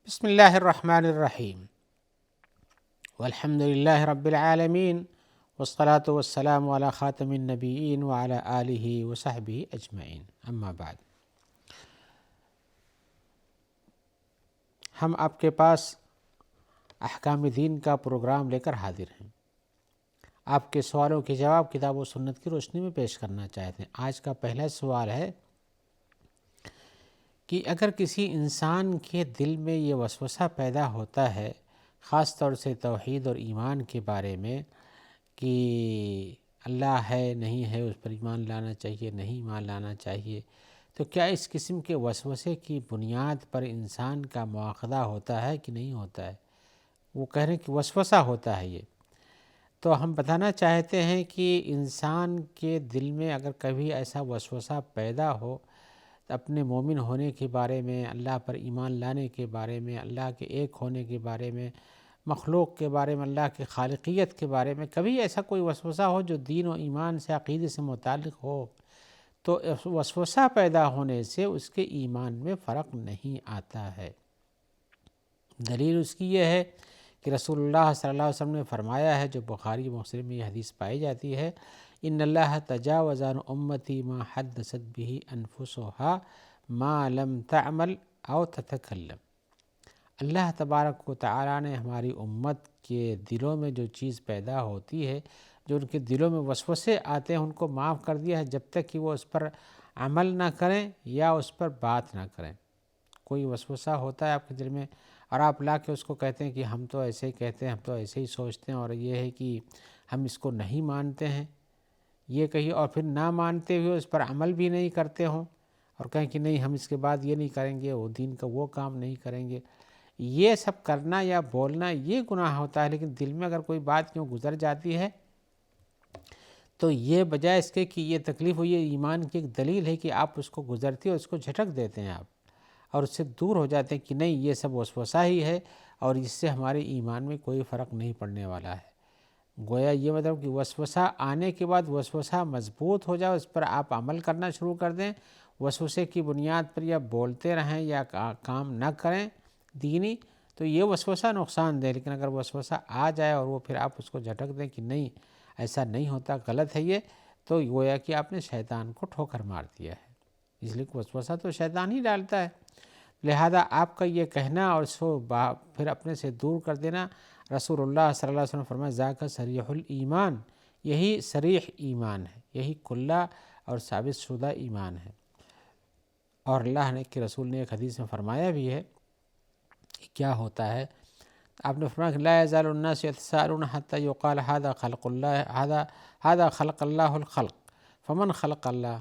بسم اللہ الرحمن الرحیم والحمد للہ رب العالمین والصلاة والسلام علی خاتم النبیین وعلی آلہ وصحبہ اجمعین، اما بعد۔ ہم آپ کے پاس احکام دین کا پروگرام لے کر حاضر ہیں۔ آپ کے سوالوں کے جواب کتاب و سنت کی روشنی میں پیش کرنا چاہتے ہیں۔ آج کا پہلا سوال ہے کہ اگر کسی انسان کے دل میں یہ وسوسہ پیدا ہوتا ہے، خاص طور سے توحید اور ایمان کے بارے میں، کہ اللہ ہے نہیں ہے، اس پر ایمان لانا چاہیے نہیں ایمان لانا چاہیے، تو کیا اس قسم کے وسوسے کی بنیاد پر انسان کا مواخذہ ہوتا ہے کہ نہیں ہوتا ہے؟ وہ کہہ رہے ہیں کہ وسوسہ ہوتا ہے یہ۔ تو ہم بتانا چاہتے ہیں کہ انسان کے دل میں اگر کبھی ایسا وسوسہ پیدا ہو اپنے مومن ہونے کے بارے میں، اللہ پر ایمان لانے کے بارے میں، اللہ کے ایک ہونے کے بارے میں، مخلوق کے بارے میں، اللہ کی خالقیت کے بارے میں، کبھی ایسا کوئی وسوسہ ہو جو دین و ایمان سے عقیدے سے متعلق ہو، تو وسوسہ پیدا ہونے سے اس کے ایمان میں فرق نہیں آتا ہے۔ دلیل اس کی یہ ہے کہ رسول اللہ صلی اللہ علیہ وسلم نے فرمایا ہے، جو بخاری مسلم میں یہ حدیث پائی جاتی ہے، ان اللہ تجاوز عن امتی ما حدثت به انفسها ما لم تعمل او تتکلم۔ اللہ تبارک و تعالی نے ہماری امت کے دلوں میں جو چیز پیدا ہوتی ہے، جو ان کے دلوں میں وسوسے آتے ہیں، ان کو معاف کر دیا ہے جب تک کہ وہ اس پر عمل نہ کریں یا اس پر بات نہ کریں۔ کوئی وسوسہ ہوتا ہے آپ کے دل میں اور آپ لا کے اس کو کہتے ہیں کہ ہم تو ایسے ہی کہتے ہیں، ہم تو ایسے ہی سوچتے ہیں، اور یہ ہے کہ ہم اس کو نہیں مانتے ہیں، یہ کہیے، اور پھر نہ مانتے ہوئے اس پر عمل بھی نہیں کرتے ہوں اور کہیں کہ نہیں ہم اس کے بعد یہ نہیں کریں گے، وہ دین کا وہ کام نہیں کریں گے، یہ سب کرنا یا بولنا یہ گناہ ہوتا ہے۔ لیکن دل میں اگر کوئی بات کیوں گزر جاتی ہے تو یہ بجائے اس کے کہ یہ تکلیف ہو، یہ ایمان کی ایک دلیل ہے کہ آپ اس کو گزرتی اور اس کو جھٹک دیتے ہیں آپ، اور اس سے دور ہو جاتے ہیں کہ نہیں یہ سب وسوسہ ہی ہے اور اس سے ہمارے ایمان میں کوئی فرق نہیں پڑنے والا ہے۔ گویا یہ مطلب کہ وسوسہ آنے کے بعد وسوسہ مضبوط ہو جائے، اس پر آپ عمل کرنا شروع کر دیں، وسوسے کی بنیاد پر یا بولتے رہیں یا کام نہ کریں دینی، تو یہ وسوسہ نقصان دہ۔ لیکن اگر وسوسہ آ جائے اور وہ پھر آپ اس کو جھٹک دیں کہ نہیں ایسا نہیں ہوتا، غلط ہے یہ، تو گویا کہ آپ نے شیطان کو ٹھوکر مار دیا ہے۔ اس لیے وسوسہ تو شیطان ہی ڈالتا ہے، لہذا آپ کا یہ کہنا اور اس کو پھر اپنے سے دور کر دینا، رسول اللہ صلی اللہ علیہ وسلم فرمایا ذاک صریح الایمان، یہی صریح ایمان ہے، یہی کھلا اور ثابت شدہ ایمان ہے۔ اور اللہ نے کہ رسول نے ایک حدیث میں فرمایا بھی ہے کہ کیا ہوتا ہے، آپ نے فرمایا کہ لا یزال الناس یتساءلون حتی یقال ھذا خلق اللہ ھذا خلق اللہ الخلق فمن خلق اللہ،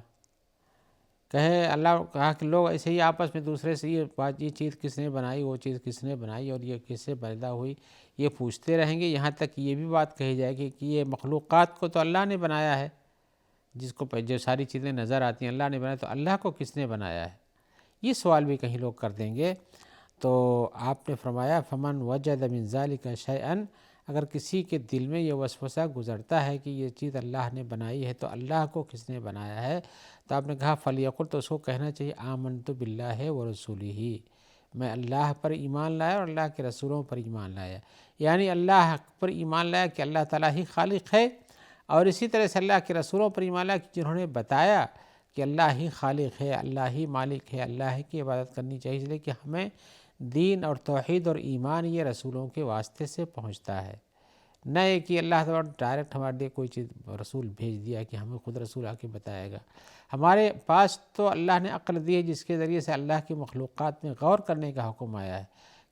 اللہ کہا کہ لوگ ایسے ہی آپس میں دوسرے سے یہ چیز کس نے بنائی، وہ چیز کس نے بنائی، اور یہ کس سے پیدا ہوئی، یہ پوچھتے رہیں گے، یہاں تک کہ یہ بھی بات کہی جائے گی کہ یہ مخلوقات کو تو اللہ نے بنایا ہے، جس کو جو ساری چیزیں نظر آتی ہیں اللہ نے بنایا، تو اللہ کو کس نے بنایا ہے، یہ سوال بھی کہیں لوگ کر دیں گے۔ تو آپ نے فرمایا فمن وجد من ذلک شیئا، اگر کسی کے دل میں یہ وسوسہ گزرتا ہے کہ یہ چیز اللہ نے بنائی ہے تو اللہ کو کس نے بنایا ہے، تو آپ نے کہا فلیقل، تو اس کو کہنا چاہیے آمنت باللہ ورسولہ، میں اللہ پر ایمان لایا اور اللہ کے رسولوں پر ایمان لایا، یعنی اللہ پر ایمان لایا کہ اللہ تعالیٰ ہی خالق ہے، اور اسی طرح سے اللہ کے رسولوں پر ایمان لایا کہ جنہوں نے بتایا کہ اللہ ہی خالق ہے، اللہ ہی مالک ہے، اللہ ہی کی عبادت کرنی چاہیے، اس لیے کہ ہمیں دین اور توحید اور ایمان یہ رسولوں کے واسطے سے پہنچتا ہے، نہ یہ کہ اللہ تعالیٰ ڈائریکٹ ہمارے لیے کوئی چیز رسول بھیج دیا کہ ہمیں خود رسول آ کے بتائے گا۔ ہمارے پاس تو اللہ نے عقل دی ہے جس کے ذریعے سے اللہ کی مخلوقات میں غور کرنے کا حکم آیا ہے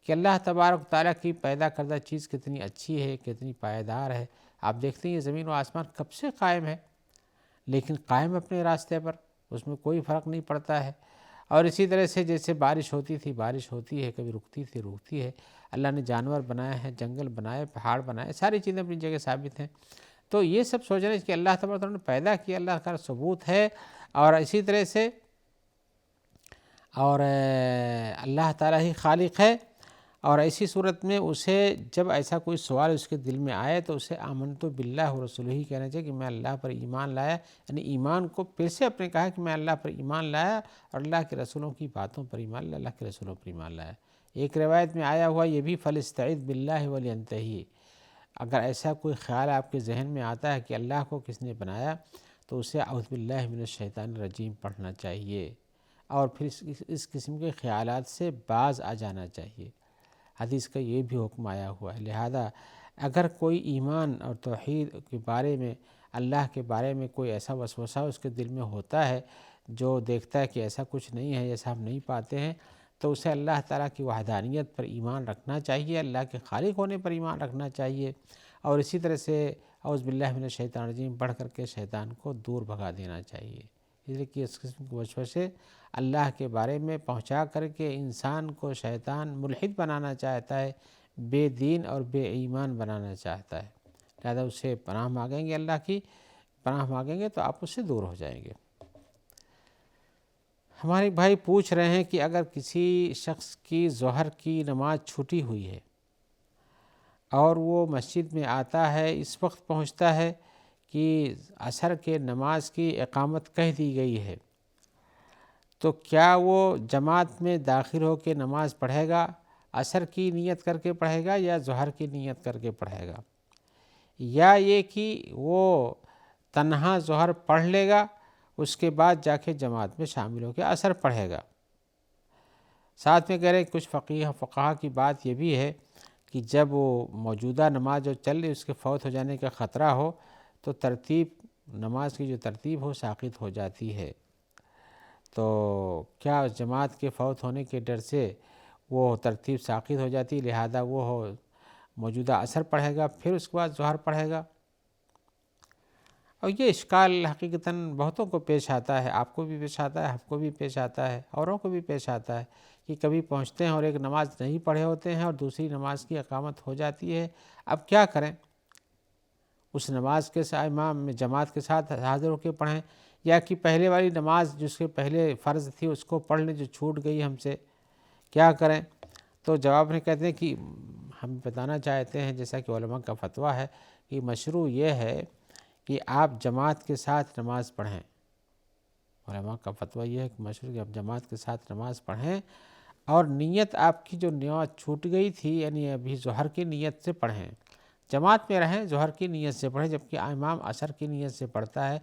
کہ اللہ تبارک تعالیٰ کی پیدا کردہ چیز کتنی اچھی ہے، کتنی پائیدار ہے۔ آپ دیکھتے ہیں یہ زمین و آسمان کب سے قائم ہے، لیکن قائم اپنے راستے پر، اس میں کوئی فرق نہیں پڑتا ہے۔ اور اسی طرح سے جیسے بارش ہوتی تھی بارش ہوتی ہے، کبھی رکتی تھی رکتی ہے، اللہ نے جانور بنائے ہیں، جنگل بنائے، پہاڑ بنائے، ساری چیزیں اپنی جگہ ثابت ہیں۔ تو یہ سب سوچنا کہ اللہ تبارک نے پیدا کیا، اللہ کا ثبوت ہے، اور اسی طرح سے اور اللہ تعالیٰ ہی خالق ہے، اور ایسی صورت میں اسے جب ایسا کوئی سوال اس کے دل میں آئے تو اسے آمنت باللہ ورسولہ ہی کہنا چاہیے کہ میں اللہ پر ایمان لایا، یعنی ایمان کو پھر سے اپنے کہا کہ میں اللہ پر ایمان لایا اور اللہ کے رسولوں کی باتوں پر ایمان لایا، اللہ کے رسولوں پر ایمان لایا، ایک روایت میں آیا ہوا یہ بھی فَلْيَسْتَعِذْ بِاللَّهِ وَلْيَنْتَهِي، اگر ایسا کوئی خیال آپ کے ذہن میں آتا ہے کہ اللہ کو کس نے بنایا تو اسے اعوذ باللہ من الشیطان الرجیم پڑھنا چاہیے، اور پھر اس قسم کے خیالات سے باز آ جانا چاہیے۔ حدیث کا یہ بھی حکم آیا ہوا ہے۔ لہذا اگر کوئی ایمان اور توحید کے بارے میں، اللہ کے بارے میں کوئی ایسا وسوسہ اس کے دل میں ہوتا ہے جو دیکھتا ہے کہ ایسا کچھ نہیں ہے، ایسا ہم نہیں پاتے ہیں، تو اسے اللہ تعالیٰ کی وحدانیت پر ایمان رکھنا چاہیے، اللہ کے خالق ہونے پر ایمان رکھنا چاہیے، اور اسی طرح سے اعوذ باللہ من الشیطان الرجیم پڑھ کر کے شیطان کو دور بھگا دینا چاہیے۔ اس لیے کہ اس قسم کے وسوسے اللہ کے بارے میں پہنچا کر کے انسان کو شیطان ملحد بنانا چاہتا ہے، بے دین اور بے ایمان بنانا چاہتا ہے۔ لہذا اس سے پناہ مانگیں گے، اللہ کی پناہ مانگیں گے تو آپ اس سے دور ہو جائیں گے۔ ہمارے بھائی پوچھ رہے ہیں کہ اگر کسی شخص کی ظہر کی نماز چھوٹی ہوئی ہے اور وہ مسجد میں آتا ہے، اس وقت پہنچتا ہے کہ عصر کے نماز کی اقامت کہہ دی گئی ہے، تو کیا وہ جماعت میں داخل ہو کے نماز پڑھے گا؟ عصر کی نیت کر کے پڑھے گا یا ظہر کی نیت کر کے پڑھے گا؟ یا یہ کہ وہ تنہا ظہر پڑھ لے گا، اس کے بعد جا کے جماعت میں شامل ہو کے عصر پڑھے گا؟ ساتھ میں کہہ رہے کچھ فقہا کی بات یہ بھی ہے کہ جب وہ موجودہ نماز جو چل رہی اس کے فوت ہو جانے کا خطرہ ہو تو ترتیب، نماز کی جو ترتیب ہو ساقط ہو جاتی ہے، تو کیا جماعت کے فوت ہونے کے ڈر سے وہ ترتیب ساقط ہو جاتی، لہذا وہ موجودہ عصر پڑھے گا پھر اس کے بعد ظہر پڑھے گا؟ اور یہ اشکال حقیقتاً بہتوں کو پیش آتا ہے، آپ کو بھی پیش آتا ہے، ہم کو بھی پیش آتا ہے، اوروں کو بھی پیش آتا ہے کہ کبھی پہنچتے ہیں اور ایک نماز نہیں پڑھے ہوتے ہیں اور دوسری نماز کی اقامت ہو جاتی ہے، اب کیا کریں؟ اس نماز کے ساتھ امام جماعت کے ساتھ حاضر ہو کے پڑھیں، یا کہ پہلے والی نماز جس کے پہلے فرض تھی اس کو پڑھ لیں جو چھوٹ گئی ہم سے، کیا کریں؟ تو جواب میں کہتے ہیں کہ ہم بتانا چاہتے ہیں جیسا کہ علماء کا فتویٰ ہے کہ مشروع یہ ہے کہ آپ جماعت کے ساتھ نماز پڑھیں۔ علماء کا فتویٰ یہ ہے کہ مشروع کہ آپ جماعت کے ساتھ نماز پڑھیں، اور نیت آپ کی جو نماز چھوٹ گئی تھی یعنی ابھی ظہر کی نیت سے پڑھیں، جماعت میں رہیں ظہر کی نیت سے پڑھیں، جبکہ امام عصر کی نیت سے پڑھتا ہے۔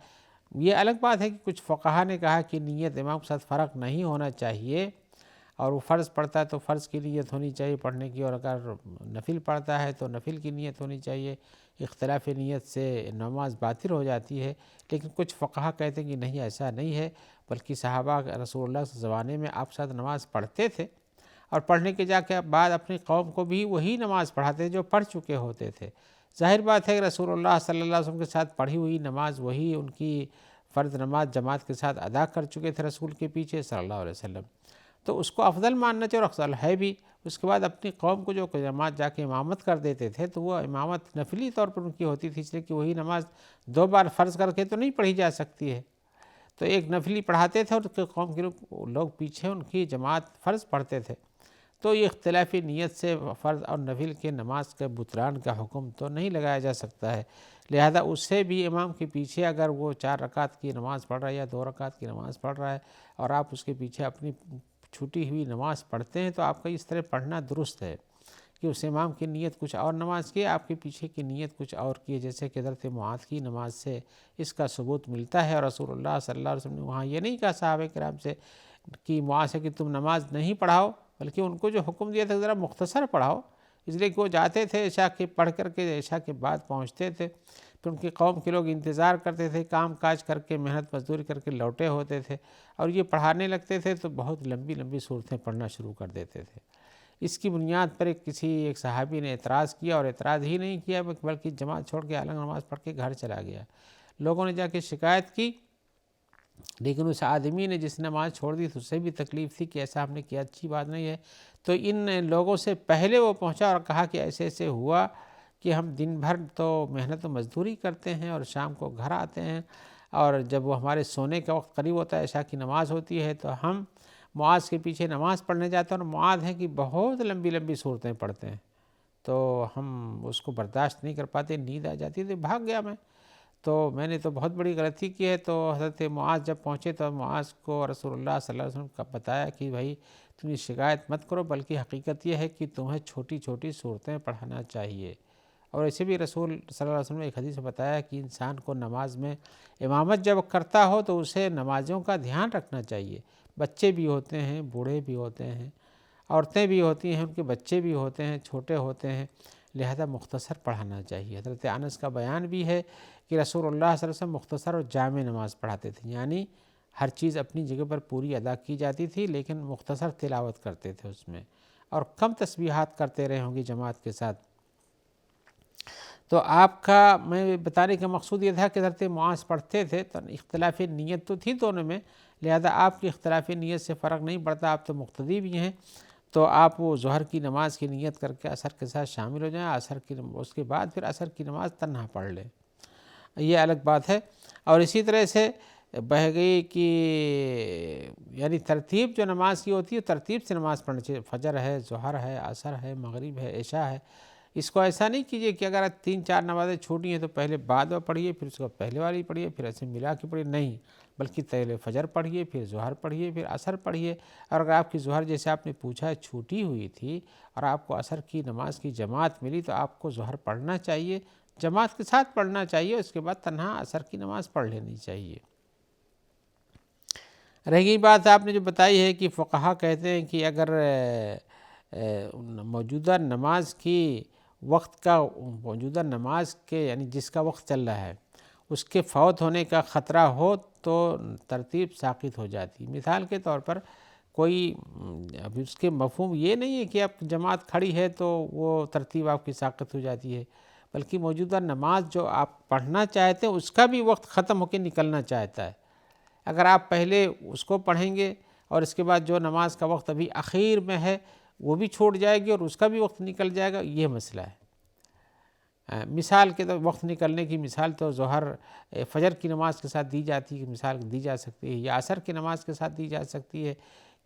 یہ الگ بات ہے کہ کچھ فقہا نے کہا کہ نیت امام کے ساتھ فرق نہیں ہونا چاہیے، اور وہ فرض پڑھتا ہے تو فرض کی نیت ہونی چاہیے پڑھنے کی، اور اگر نفل پڑھتا ہے تو نفل کی نیت ہونی چاہیے، اختلاف نیت سے نماز باطل ہو جاتی ہے۔ لیکن کچھ فقہا کہتے ہیں کہ نہیں، ایسا نہیں ہے، بلکہ صحابہ رسول اللہ کے زمانے میں آپ ساتھ نماز پڑھتے تھے، اور پڑھنے کے جا کے بعد اپنی قوم کو بھی وہی نماز پڑھاتے تھے جو پڑھ چکے ہوتے تھے۔ ظاہر بات ہے کہ رسول اللہ صلی اللہ علیہ وسلم کے ساتھ پڑھی ہوئی نماز وہی ان کی فرض نماز جماعت کے ساتھ ادا کر چکے تھے رسول کے پیچھے صلی اللہ علیہ وسلم، تو اس کو افضل ماننا چاہیے، اور افضل ہے بھی۔ اس کے بعد اپنی قوم کو جو جماعت جا کے امامت کر دیتے تھے تو وہ امامت نفلی طور پر ان کی ہوتی تھی، اس لیے کہ وہی نماز دو بار فرض کر کے تو نہیں پڑھی جا سکتی ہے، تو ایک نفلی پڑھاتے تھے اور اس کے قوم کے لوگ پیچھے ان کی جماعت فرض پڑھتے تھے۔ تو یہ اختلافی نیت سے فرض اور نفل کے نماز کے بطلان کا حکم تو نہیں لگایا جا سکتا ہے، لہذا اس سے بھی امام کے پیچھے اگر وہ 4 رکعت کی نماز پڑھ رہا ہے یا 2 رکعت کی نماز پڑھ رہا ہے اور آپ اس کے پیچھے اپنی چھوٹی ہوئی نماز پڑھتے ہیں، تو آپ کا اس طرح پڑھنا درست ہے کہ اس امام کی نیت کچھ اور نماز کی ہے، آپ کے پیچھے کی نیت کچھ اور کی ہے، جیسے کہ حضرت معاذ کی نماز سے اس کا ثبوت ملتا ہے۔ اور رسول اللہ صلی اللہ علیہ وسلم نے وہاں یہ نہیں کہا صحابہ کرام سے کہ معاذ سے کہ تم نماز نہیں پڑھاؤ، بلکہ ان کو جو حکم دیا تھا ذرا مختصر پڑھاؤ، اس لیے کہ وہ جاتے تھے عشاء کے پڑھ کر کے عشاء کے بعد پہنچتے تھے، پھر ان کی قوم کے لوگ انتظار کرتے تھے، کام کاج کر کے محنت مزدوری کر کے لوٹے ہوتے تھے، اور یہ پڑھانے لگتے تھے تو بہت لمبی لمبی صورتیں پڑھنا شروع کر دیتے تھے۔ اس کی بنیاد پر ایک صحابی نے اعتراض کیا، اور اعتراض ہی نہیں کیا بلکہ جماعت چھوڑ کے الگ نماز پڑھ کے گھر چلا گیا۔ لوگوں نے جا کے شکایت کی، لیکن اس آدمی نے جس نے نماز چھوڑ دی تو اس سے بھی تکلیف تھی کہ ایسا ہم نے کیا، اچھی بات نہیں ہے، تو ان لوگوں سے پہلے وہ پہنچا اور کہا کہ ایسے ایسے ہوا کہ ہم دن بھر تو محنت و مزدوری کرتے ہیں اور شام کو گھر آتے ہیں، اور جب وہ ہمارے سونے کا وقت قریب ہوتا ہے، عشاء کی نماز ہوتی ہے، تو ہم معاذ کے پیچھے نماز پڑھنے جاتے ہیں، اور معاذ ہیں کہ بہت لمبی لمبی صورتیں پڑھتے ہیں، تو ہم اس کو برداشت نہیں کر پاتے، نیند آ جاتی، تو بھاگ گیا میں نے تو بہت بڑی غلطی کی ہے۔ تو حضرت معاذ جب پہنچے تو معاذ کو رسول اللہ صلی اللہ علیہ وسلم کا بتایا کہ بھائی اتنی شکایت مت کرو، بلکہ حقیقت یہ ہے کہ تمہیں چھوٹی چھوٹی صورتیں پڑھنا چاہیے۔ اور ایسے بھی رسول صلی اللہ علیہ وسلم نے ایک حدیث میں بتایا کہ انسان کو نماز میں امامت جب کرتا ہو تو اسے نمازوں کا دھیان رکھنا چاہیے۔ بچے بھی ہوتے ہیں، بوڑھے بھی ہوتے ہیں، عورتیں بھی ہوتی ہیں، ان کے بچے بھی ہوتے ہیں، چھوٹے ہوتے ہیں، لہذا مختصر پڑھانا چاہیے۔ حضرت انس کا بیان بھی ہے کہ رسول اللہ صلی اللہ علیہ وسلم مختصر اور جامع نماز پڑھاتے تھے، یعنی ہر چیز اپنی جگہ پر پوری ادا کی جاتی تھی لیکن مختصر تلاوت کرتے تھے اس میں، اور کم تسبیحات کرتے رہے ہوں گے جماعت کے ساتھ۔ تو آپ کا میں بتانے کا مقصود یہ تھا کہ حضرت معاذ پڑھتے تھے تو اختلاف نیت تو تھی دونوں میں، لہذا آپ کی اختلاف نیت سے فرق نہیں پڑتا، آپ تو مقتدی بھی ہیں، تو آپ وہ ظہر کی نماز کی نیت کر کے عصر کے ساتھ شامل ہو جائیں، اس کے بعد پھر عصر کی نماز تنہا پڑھ لیں، یہ الگ بات ہے۔ اور اسی طرح سے بہ گئی کہ یعنی ترتیب جو نماز کی ہوتی ہے ترتیب سے نماز پڑھنی چاہیے، فجر ہے، ظہر ہے، عصر ہے، مغرب ہے، عشاء ہے، اس کو ایسا نہیں کیجیے کہ اگر 3-4 نمازیں چھوٹی ہیں تو پہلے بعد میں پڑھیے، پھر اس کو پہلے والی پڑھیے، پھر ایسے ملا کے پڑھیے، نہیں، بلکہ پہلے فجر پڑھیے، پھر ظہر پڑھیے، پھر عصر پڑھیے۔ اور اگر آپ کی ظہر جیسے آپ نے پوچھا چھوٹی ہوئی تھی اور آپ کو عصر کی نماز کی جماعت ملی تو آپ کو ظہر پڑھنا چاہیے، جماعت کے ساتھ پڑھنا چاہیے، اس کے بعد تنہا عصر کی نماز پڑھ لینی چاہیے۔ رہ گئی بات آپ نے جو بتائی ہے کہ فقہا کہتے ہیں کہ اگر موجودہ نماز کی وقت کا موجودہ نماز کے یعنی جس کا وقت چل رہا ہے اس کے فوت ہونے کا خطرہ ہو تو ترتیب ساقط ہو جاتی۔ مثال کے طور پر کوئی ابھی اس کے مفہوم یہ نہیں ہے کہ اب جماعت کھڑی ہے تو وہ ترتیب آپ کی ساقط ہو جاتی ہے، بلکہ موجودہ نماز جو آپ پڑھنا چاہتے ہیں اس کا بھی وقت ختم ہو کے نکلنا چاہتا ہے، اگر آپ پہلے اس کو پڑھیں گے اور اس کے بعد جو نماز کا وقت ابھی اخیر میں ہے وہ بھی چھوٹ جائے گی اور اس کا بھی وقت نکل جائے گا، یہ مسئلہ ہے۔ مثال کے وقت نکلنے کی مثال تو ظہر فجر کی نماز کے ساتھ دی جاتی ہے، مثال دی جا سکتی ہے، یا عصر کی نماز کے ساتھ دی جا سکتی ہے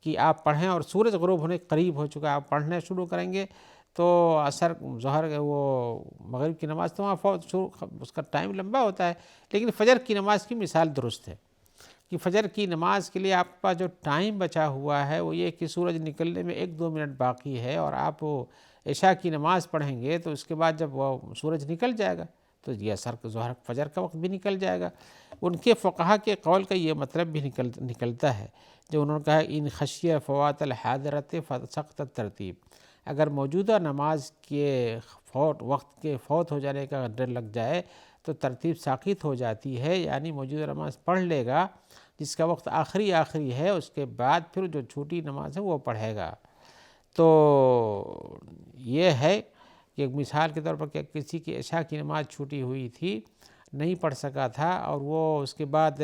کہ آپ پڑھیں اور سورج غروب ہونے قریب ہو چکا ہے، آپ پڑھنا شروع کریں گے تو عصر ظہر وہ مغرب کی نماز تو وہاں اس کا ٹائم لمبا ہوتا ہے، لیکن فجر کی نماز کی مثال درست ہے کہ فجر کی نماز کے لیے آپ کا جو ٹائم بچا ہوا ہے وہ یہ کہ سورج نکلنے میں 1-2 منٹ باقی ہے، اور آپ عشاء کی نماز پڑھیں گے تو اس کے بعد جب وہ سورج نکل جائے گا تو یہ عصر ظہر فجر کا وقت بھی نکل جائے گا۔ ان کے فقہا کے قول کا یہ مطلب بھی نکلتا ہے جو انہوں نے کہا ان خشیہ فوات الحاضرت فسقط الترتیب، اگر موجودہ نماز کے وقت کے فوت ہو جانے کا ڈر لگ جائے تو ترتیب ساقط ہو جاتی ہے، یعنی موجودہ نماز پڑھ لے گا جس کا وقت آخری ہے، اس کے بعد پھر جو چھوٹی نماز ہے وہ پڑھے گا۔ تو یہ ہے کہ مثال کے طور پر کہ کسی کی عشاء کی نماز چھوٹی ہوئی تھی، نہیں پڑھ سکا تھا اور وہ اس کے بعد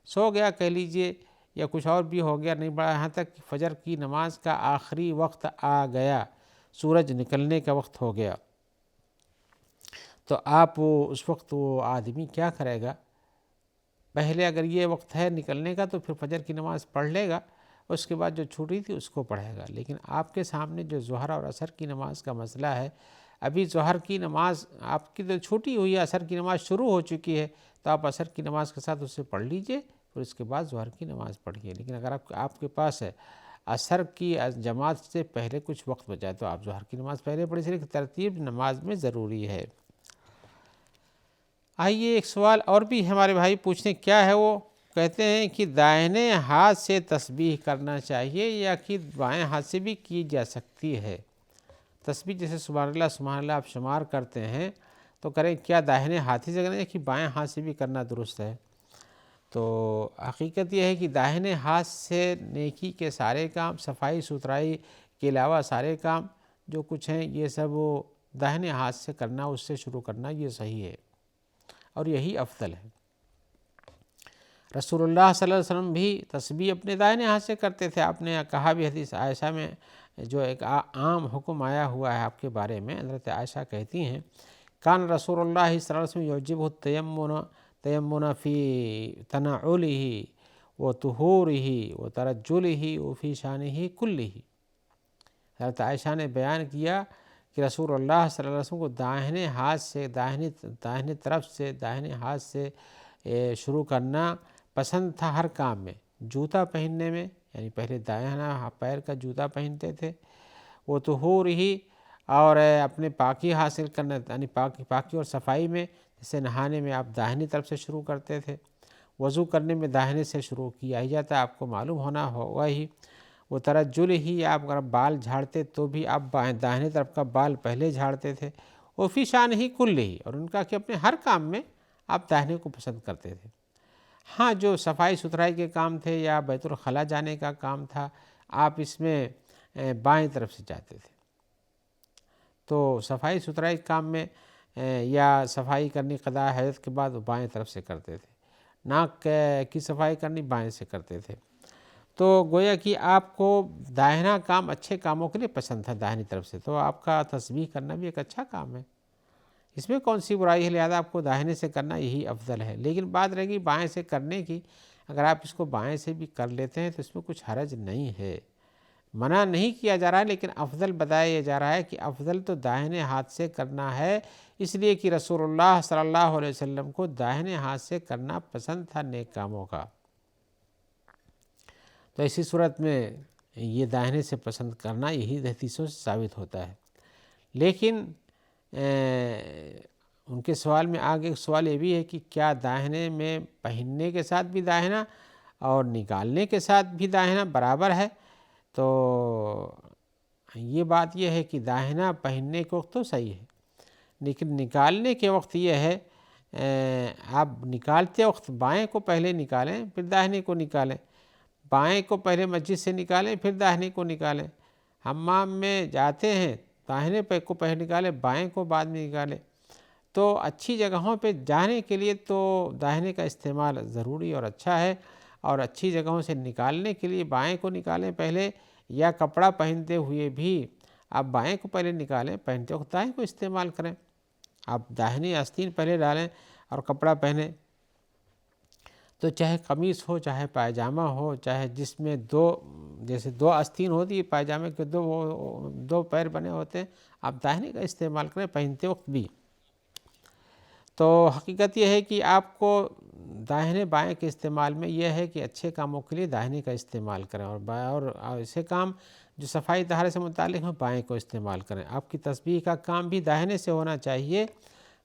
سو گیا کہہ لیجئے یا کچھ اور بھی ہو گیا، نہیں پڑھا، یہاں تک کہ فجر کی نماز کا آخری وقت آ گیا، سورج نکلنے کا وقت ہو گیا، تو آپ اس وقت وہ آدمی کیا کرے گا؟ پہلے اگر یہ وقت ہے نکلنے کا تو پھر فجر کی نماز پڑھ لے گا، اس کے بعد جو چھوٹی تھی اس کو پڑھے گا۔ لیکن آپ کے سامنے جو ظہر اور عصر کی نماز کا مسئلہ ہے، ابھی ظہر کی نماز آپ کی تو چھوٹی ہوئی ہے، عصر کی نماز شروع ہو چکی ہے، تو آپ عصر کی نماز کے ساتھ اسے پڑھ لیجئے، پھر اس کے بعد ظہر کی نماز پڑھیے۔ لیکن اگر آپ کے پاس ہے عصر کی جماعت سے پہلے کچھ وقت بچا تو آپ ظہر کی نماز پہلے پڑھ لیجئے، ترتیب نماز میں ضروری ہے۔ آئیے ایک سوال اور بھی ہمارے بھائی پوچھتے ہیں، کیا ہے وہ کہتے ہیں کہ دائیں ہاتھ سے تسبیح کرنا چاہیے یا کہ بائیں ہاتھ سے بھی کی جا سکتی ہے؟ تسبیح جیسے سبحان اللہ آپ شمار کرتے ہیں تو کریں، کیا داہنے ہاتھ سے کرنا ہے کہ بائیں ہاتھ سے بھی کرنا درست ہے؟ تو حقیقت یہ ہے کہ داہنے ہاتھ سے نیکی کے سارے کام، صفائی ستھرائی کے علاوہ سارے کام جو کچھ ہیں یہ سب داہنے ہاتھ سے کرنا، اس سے شروع کرنا یہ صحیح ہے اور یہی افضل ہے۔ رسول اللہ صلی اللہ علیہ وسلم بھی تسبیح اپنے دائنے ہاتھ سے کرتے تھے، آپ نے کہا بھی حدیث عائشہ میں جو ایک عام حکم آیا ہوا ہے آپ کے بارے میں، حضرت عائشہ کہتی ہیں کان رسول اللہ صلی اللہ علیہ وسلم یعجبہ التیمن فی تنعلہ وطہورہ وترجلہ وفی شانہ کلہ۔ حضرت عائشہ نے بیان کیا کہ رسول اللہ صلی اللہ علیہ وسلم کو داہنے ہاتھ سے داہنے طرف سے داہنے ہاتھ سے شروع کرنا پسند تھا ہر کام میں، جوتا پہننے میں یعنی پہلے دائیں پیر کا جوتا پہنتے تھے، وہ طہور ہی اور اپنے پاکی حاصل کرنا، یعنی پاکی اور صفائی میں، جیسے نہانے میں آپ داہنی طرف سے شروع کرتے تھے، وضو کرنے میں داہنے سے شروع کیا ہی جاتا ہے، آپ کو معلوم ہونا ہوگا ہی۔ وہ ترجل ہی، آپ اگر بال جھاڑتے تو بھی آپ داہنے طرف کا بال پہلے جھاڑتے تھے، وہ فی شان ہی کل ہی، اور ان کا کہ اپنے ہر کام میں آپ داہنے کو پسند کرتے تھے۔ ہاں جو صفائی ستھرائی کے کام تھے یا بیت الخلاء جانے کا کام تھا، آپ اس میں بائیں طرف سے جاتے تھے۔ تو صفائی ستھرائی کام میں یا صفائی کرنی قضاء حاجت کے بعد وہ بائیں طرف سے کرتے تھے، ناک کی صفائی کرنی بائیں سے کرتے تھے۔ تو گویا کہ آپ کو داہنا کام اچھے کاموں کے لیے پسند تھا داہنی طرف سے، تو آپ کا تسبیح کرنا بھی ایک اچھا کام ہے، اس میں کون سی برائی ہے، لہذا آپ کو داہنے سے کرنا یہی افضل ہے۔ لیکن بات رہے گی بائیں سے کرنے کی، اگر آپ اس کو بائیں سے بھی کر لیتے ہیں تو اس میں کچھ حرج نہیں ہے، منع نہیں کیا جا رہا ہے، لیکن افضل بتایا جا رہا ہے کہ افضل تو داہنے ہاتھ سے کرنا ہے، اس لیے کہ رسول اللہ صلی اللہ علیہ وسلم کو داہنے ہاتھ سے کرنا پسند تھا نیک کاموں کا۔ تو ایسی صورت میں یہ داہنے سے پسند کرنا یہی حدیثوں سے ثابت ہوتا ہے۔ لیکن ان کے سوال میں آگے ایک سوال یہ بھی ہے کہ کیا داہنے میں پہننے کے ساتھ بھی داہنا اور نکالنے کے ساتھ بھی داہنا برابر ہے؟ تو یہ بات یہ ہے کہ داہنا پہننے کے وقت تو صحیح ہے، لیکن نکالنے کے وقت یہ ہے آپ نکالتے وقت بائیں کو پہلے نکالیں پھر داہنے کو نکالیں، بائیں کو پہلے مسجد سے نکالیں پھر داہنے کو نکالیں، حمام میں جاتے ہیں داہنے کو پہلے نکالیں بائیں کو بعد میں نکالیں۔ تو اچھی جگہوں پہ جانے کے لیے تو داہنے کا استعمال ضروری اور اچھا ہے، اور اچھی جگہوں سے نکالنے کے لیے بائیں کو نکالیں پہلے، یا کپڑا پہنتے ہوئے بھی آپ بائیں کو پہلے نکالیں، پہنتے وقت دائیں کو استعمال کریں، آپ داہنی آستین پہلے ڈالیں اور کپڑا پہنیں۔ تو چاہے قمیص ہو چاہے پائجامہ ہو، چاہے جس میں جیسے دو آستین ہوتی ہے پائجامے کے، دو پیر بنے ہوتے ہیں، آپ داہنے کا استعمال کریں پہنتے وقت بھی۔ تو حقیقت یہ ہے کہ آپ کو داہنے بائیں کے استعمال میں یہ ہے کہ اچھے کاموں کے لیے داہنے کا استعمال کریں، اور ایسے کام جو صفائی طہارت سے متعلق ہیں بائیں کو استعمال کریں۔ آپ کی تسبیح کا کام بھی داہنے سے ہونا چاہیے،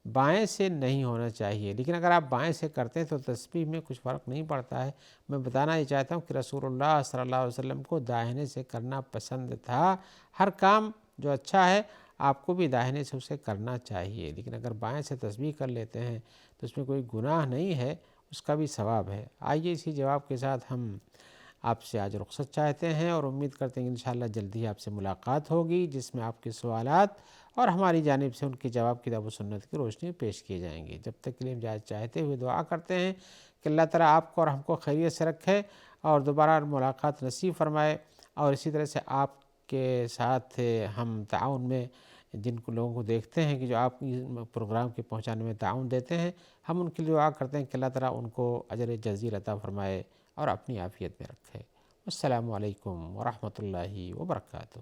بائیں سے نہیں ہونا چاہیے، لیکن اگر آپ بائیں سے کرتے ہیں تو تسبیح میں کچھ فرق نہیں پڑتا ہے۔ میں بتانا یہ چاہتا ہوں کہ رسول اللہ صلی اللہ علیہ وسلم کو داہنے سے کرنا پسند تھا، ہر کام جو اچھا ہے آپ کو بھی داہنے سے اسے کرنا چاہیے، لیکن اگر بائیں سے تسبیح کر لیتے ہیں تو اس میں کوئی گناہ نہیں ہے، اس کا بھی ثواب ہے۔ آئیے اسی جواب کے ساتھ ہم آپ سے آج رخصت چاہتے ہیں، اور امید کرتے ہیں کہ انشاءاللہ جلدی آپ سے ملاقات ہوگی، جس میں آپ کے سوالات اور ہماری جانب سے ان کے جواب کتاب و سنت کی روشنی پیش کیے جائیں گے۔ جب تک کے لیے اجازت چاہتے ہوئے دعا کرتے ہیں کہ اللہ تعالیٰ آپ کو اور ہم کو خیریت سے رکھے اور دوبارہ ملاقات نصیب فرمائے، اور اسی طرح سے آپ کے ساتھ ہم تعاون میں جن کو لوگوں کو دیکھتے ہیں کہ جو آپ پروگرام کے پہنچانے میں تعاون دیتے ہیں، ہم ان کے لیے دعا کرتے ہیں کہ اللہ تعالیٰ ان کو اجر جزیل عطا فرمائے اور اپنی عافیت میں رکھے۔ السلام علیکم ورحمۃ اللہ وبرکاتہ۔